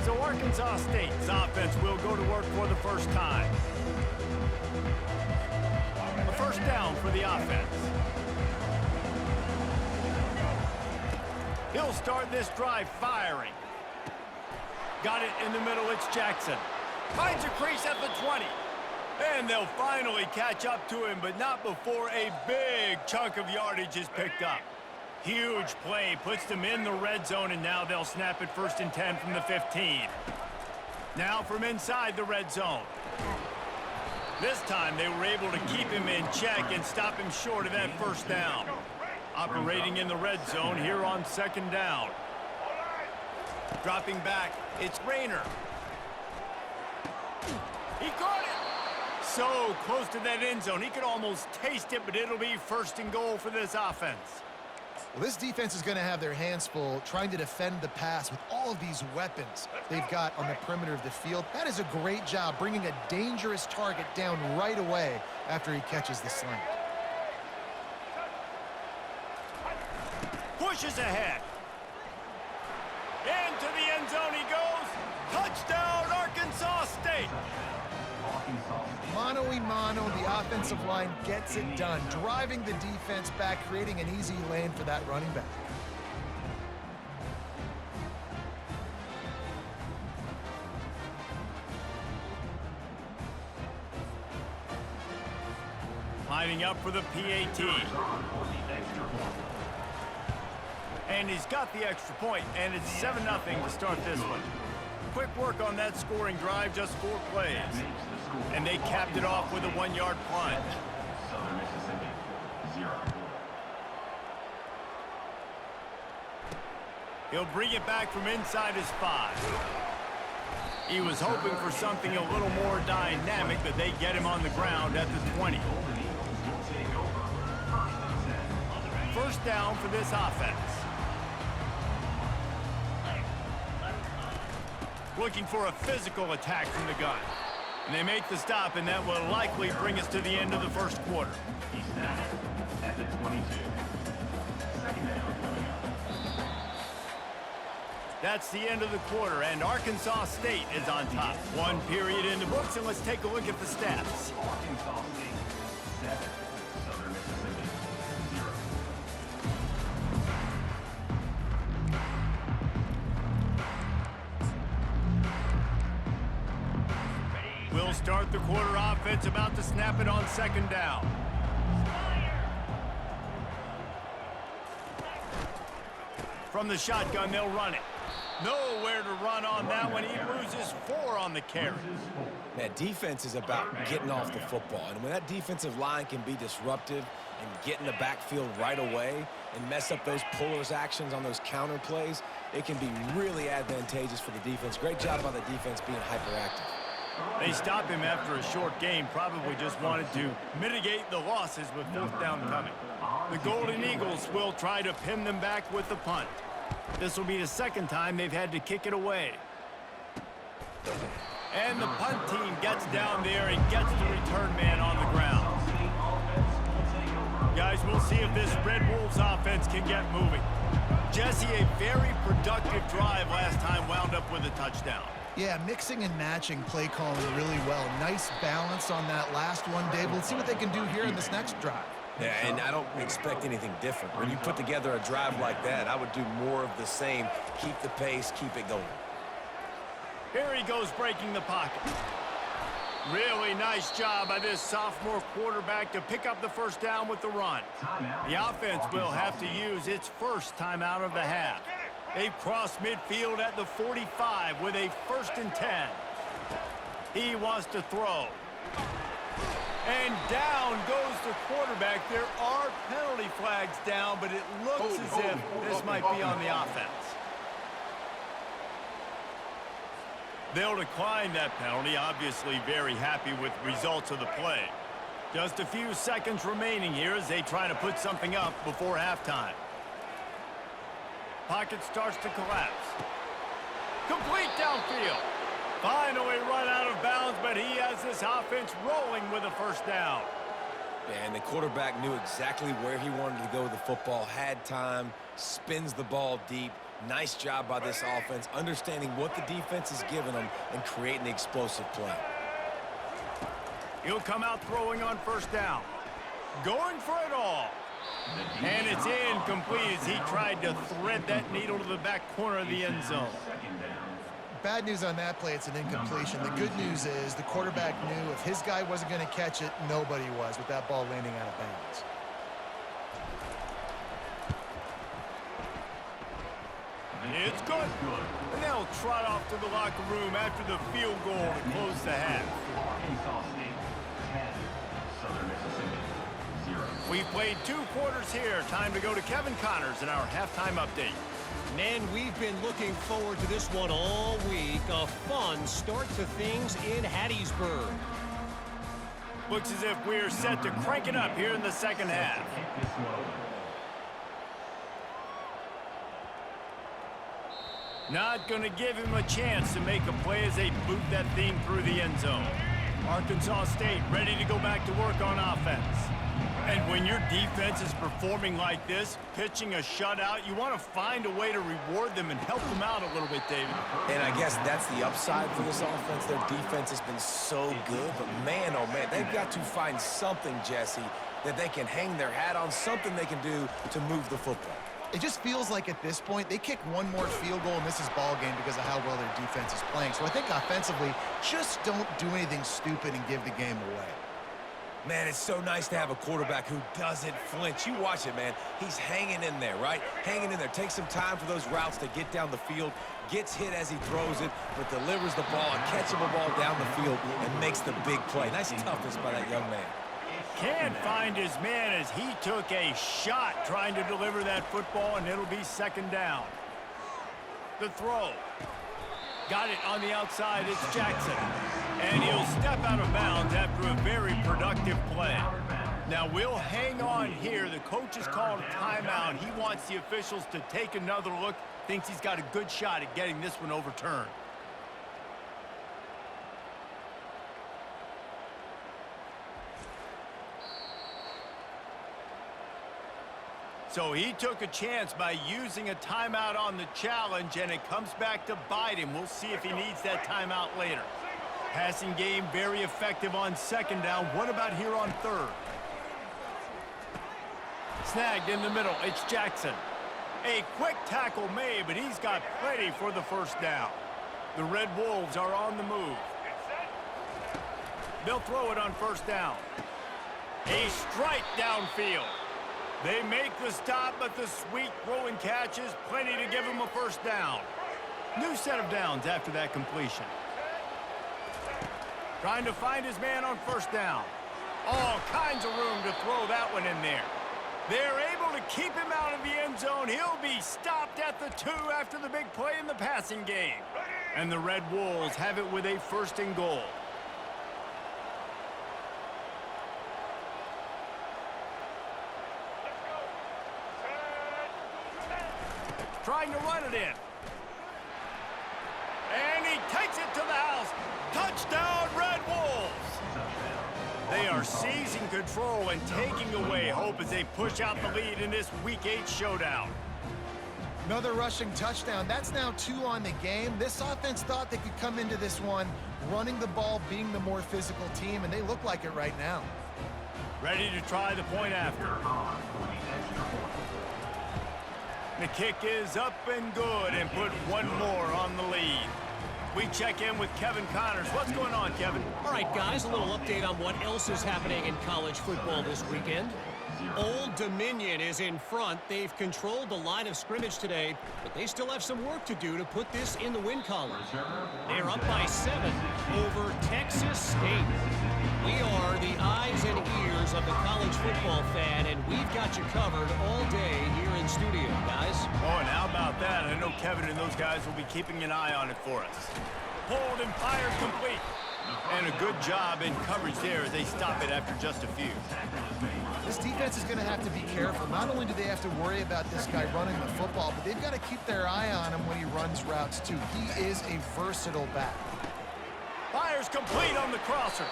So Arkansas State's offense will go to work for the first time. A first down for the offense. He'll start this drive firing. Got it in the middle, it's Jackson. Finds a crease at the 20. And they'll finally catch up to him, but not before a big chunk of yardage is picked up. Huge play, puts them in the red zone, and now they'll snap it 1st and 10 from the 15. Now from inside the red zone. This time they were able to keep him in check and stop him short of that first down. Operating in the red zone here on 2nd down. Dropping back, it's Rayner. He caught it! So close to that end zone, he could almost taste it, but it'll be 1st and goal for this offense. Well, this defense is going to have their hands full trying to defend the pass with all of these weapons they've got on the perimeter of the field. That is a great job bringing a dangerous target down right away after he catches the slant. Pushes ahead. Into the end zone he goes. Touchdown, Arkansas State. Mano-a-mano, the offensive line gets it done, driving the defense back, creating an easy lane for that running back. Lining up for the PAT. And he's got the extra point, and it's 7-0 to start this one. Quick work on that scoring drive, just 4 plays. And they capped it off with a 1-yard plunge. Southern Mississippi, 0. He'll bring it back from inside his 5. He was hoping for something a little more dynamic, but they get him on the ground at the 20. First down for this offense. Looking for a physical attack from the gun. And they make the stop, and that will likely bring us to the end of the first quarter. He's snapped at the 22. Second down coming up. That's the end of the quarter, and Arkansas State is on top. 1 period in the books, and let's take a look at the stats. Arkansas State, 7. Southern Mississippi, 0. We'll start the quarter offense, about to snap it on 2nd down. From the shotgun, they'll run it. Nowhere to run on that one. He loses 4 on the carry. Man, defense is about getting off the football. And when that defensive line can be disruptive and get in the backfield right away and mess up those pullers actions on those counter plays, it can be really advantageous for the defense. Great job by the defense being hyperactive. They stopped him after a short game, probably just wanted to mitigate the losses with 4th down coming. The Golden Eagles will try to pin them back with the punt. This will be the 2nd time they've had to kick it away. And the punt team gets down there and gets the return man on the ground. Guys, we'll see if this Red Wolves offense can get moving. Jesse, a very productive drive last time wound up with a touchdown. Yeah, mixing and matching play calling really well. Nice balance on that last one, Dave. Let's see what they can do here in this next drive. Yeah, and I don't expect anything different. When you put together a drive like that, I would do more of the same. Keep the pace, keep it going. Here he goes breaking the pocket. Really nice job by this sophomore quarterback to pick up the 1st down with the run. The offense will have to use its 1st timeout of the half. They've crossed midfield at the 45 with a 1st and 10. He wants to throw. And down goes the quarterback. There are penalty flags down, but it looks as if this might be on the offense. They'll decline that penalty, obviously very happy with results of the play. Just a few seconds remaining here as they try to put something up before halftime. Pocket starts to collapse. Complete downfield. Finally run out of bounds, but he has this offense rolling with a 1st down. And the quarterback knew exactly where he wanted to go with the football, had time, spins the ball deep. Nice job by this offense, understanding what the defense is giving them and creating the explosive play. He'll come out throwing on 1st down. Going for it all. And it's incomplete as he tried to thread that needle to the back corner of the end zone. Bad news on that play, it's an incompletion. The good news is the quarterback knew if his guy wasn't going to catch it, nobody was with that ball landing out of bounds. It's good. And they'll trot off to the locker room after the field goal to close the half. Arkansas State 10, Southern Mississippi 0. We played 2 quarters here. Time to go to Kevin Connors in our halftime update. Man, we've been looking forward to this one all week. A fun start to things in Hattiesburg. Looks as if we're set to crank it up here in the 2nd half. Not going to give him a chance to make a play as they boot that thing through the end zone. Arkansas State ready to go back to work on offense. And when your defense is performing like this, pitching a shutout, you want to find a way to reward them and help them out a little bit, David. And I guess that's the upside for this offense. Their defense has been so good, but man, oh man, they've got to find something, Jesse, that they can hang their hat on, something they can do to move the football. It just feels like at this point, they kick one more field goal and this is ball game because of how well their defense is playing. So I think offensively, just don't do anything stupid and give the game away. Man, it's so nice to have a quarterback who doesn't flinch. You watch it, man. He's hanging in there, right? Hanging in there. Takes some time for those routes to get down the field. Gets hit as he throws it, but delivers the ball, a catchable ball down the field, and makes the big play. Nice toughness by that young man. Can't find his man as he took a shot trying to deliver that football, and it'll be 2nd down. The throw. Got it on the outside. It's Jackson. And he'll step out of bounds after a very productive play. Now we'll hang on here. The coach has called a timeout. He wants the officials to take another look. Thinks he's got a good shot at getting this one overturned. So he took a chance by using a timeout on the challenge, and it comes back to bite him. We'll see if he needs that timeout later. Passing game very effective on 2nd down. What about here on 3rd? Snagged in the middle. It's Jackson. A quick tackle made, but he's got plenty for the 1st down. The Red Wolves are on the move. They'll throw it on 1st down. A strike downfield. They make the stop, but the sweet throw and catch is plenty to give him a 1st down. New set of downs after that completion. Trying to find his man on 1st down. All kinds of room to throw that one in there. They're able to keep him out of the end zone. He'll be stopped at the 2 after the big play in the passing game. And the Red Wolves have it with a 1st and goal. Trying to run it in. And he takes it to the house. Touchdown, Red Wolves! They are seizing control and taking away hope as they push out the lead in this Week 8 showdown. Another rushing touchdown. That's now 2 on the game. This offense thought they could come into this one running the ball, being the more physical team, and they look like it right now. Ready to try the point after. The kick is up and good and put one more on the lead. We check in with Kevin Connors. What's going on, Kevin? All right, guys, a little update on what else is happening in college football this weekend. Old Dominion is in front. They've controlled the line of scrimmage today, but they still have some work to do to put this in the win column. They're up by 7 over Texas State. We are the eyes and ears of the college football fan, and we've got you covered all day here in studio, guys. Oh, and how about that? I know Kevin and those guys will be keeping an eye on it for us. Pulled and fired complete. And a good job in coverage there as they stop it after just a few. This defense is going to have to be careful. Not only do they have to worry about this guy running the football, but they've got to keep their eye on him when he runs routes, too. He is a versatile back. Fires complete on the crosser.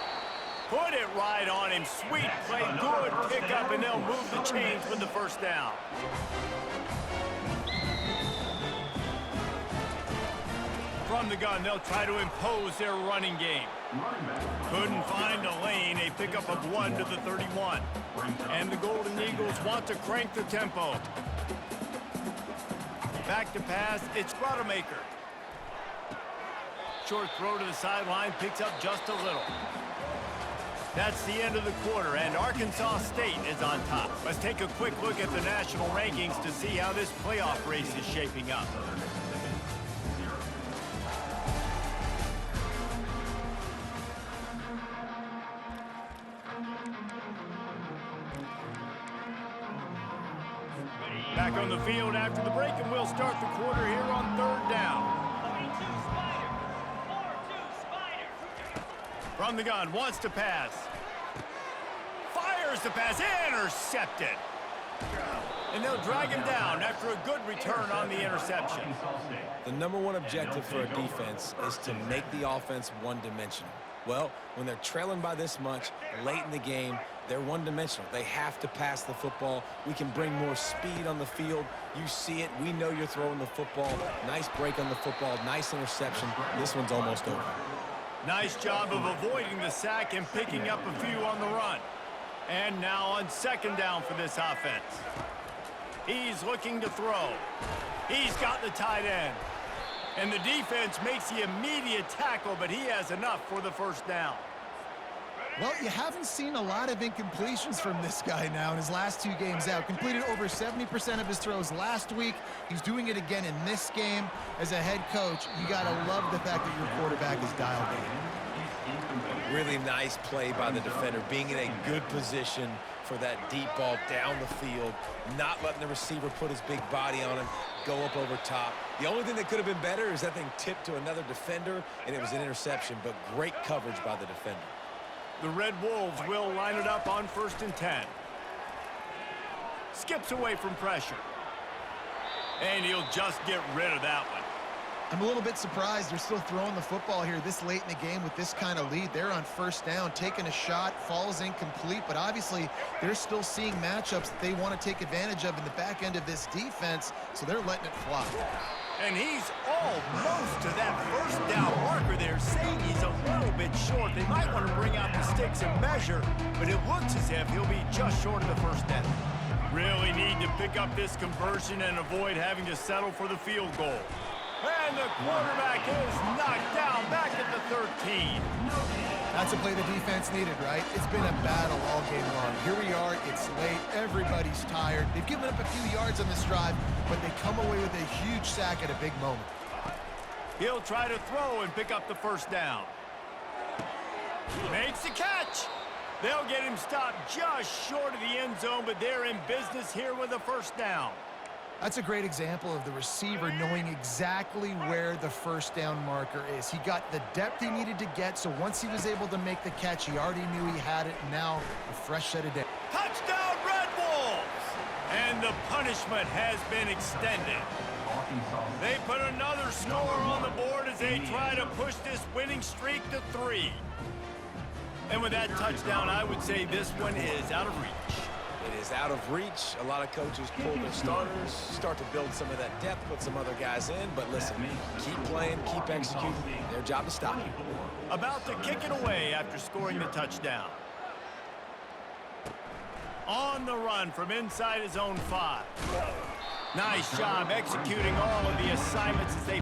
Put it right on him. Sweet play, good pickup, and they'll move the chains with the 1st down. From the gun, they'll try to impose their running game. Couldn't find a lane. A pickup of 1 to the 31. And the Golden Eagles want to crank the tempo. Back to pass, it's Rodemaker. Short throw to the sideline, picks up just a little. That's the end of the quarter, and Arkansas State is on top. Let's take a quick look at the national rankings to see how this playoff race is shaping up. Back on the field after the break, and we'll start the quarter here on 3rd down. From the gun, wants to pass. Fires the pass, intercepted. And they'll drag him down after a good return on the interception. The #1 objective for a defense is to make the offense one-dimensional. Well, when they're trailing by this much late in the game, they're one-dimensional. They have to pass the football. We can bring more speed on the field. You see it. We know you're throwing the football. Nice break on the football. Nice interception. This one's almost over. Nice job of avoiding the sack and picking up a few on the run. And now on 2nd down for this offense. He's looking to throw. He's got the tight end. And the defense makes the immediate tackle, but he has enough for the 1st down. Well, you haven't seen a lot of incompletions from this guy now in his last 2 games out. Completed over 70% of his throws last week. He's doing it again in this game. As a head coach, you got to love the fact that your quarterback is dialed in. Really nice play by the defender, being in a good position for that deep ball down the field, not letting the receiver put his big body on him, go up over top. The only thing that could have been better is that thing tipped to another defender, and it was an interception, but great coverage by the defender. The Red Wolves will line it up on 1st and 10. Skips away from pressure. And he'll just get rid of that one. I'm a little bit surprised they're still throwing the football here this late in the game with this kind of lead. They're on 1st down, taking a shot, falls incomplete, but obviously they're still seeing matchups that they want to take advantage of in the back end of this defense, so they're letting it fly. And he's almost to that 1st down marker there, saying he's a little bit short. They might want to bring out the sticks and measure, but it looks as if he'll be just short of the 1st down. Really need to pick up this conversion and avoid having to settle for the field goal. And the quarterback is knocked down back at the 13. That's a play the defense needed, right? It's been a battle all game long. Here we are, it's late, everybody's tired. They've given up a few yards on this drive, but they come away with a huge sack at a big moment. He'll try to throw and pick up the 1st down. Makes the catch. They'll get him stopped just short of the end zone, but they're in business here with a first down. That's a great example of the receiver knowing exactly where the first down marker is. He got the depth he needed to get, so once he was able to make the catch, he already knew he had it. Now, a fresh set of data. Touchdown, Red Wolves! And the punishment has been extended. They put another score on the board as they try to push this winning streak to 3. And with that touchdown, I would say this one is out of reach. It is out of reach. A lot of coaches pull their starters, start to build some of that depth, put some other guys in. But listen, keep playing, keep executing. Their job is stop you. About to kick it away after scoring the touchdown. On the run from inside his own 5. Nice job executing all of the assignments as they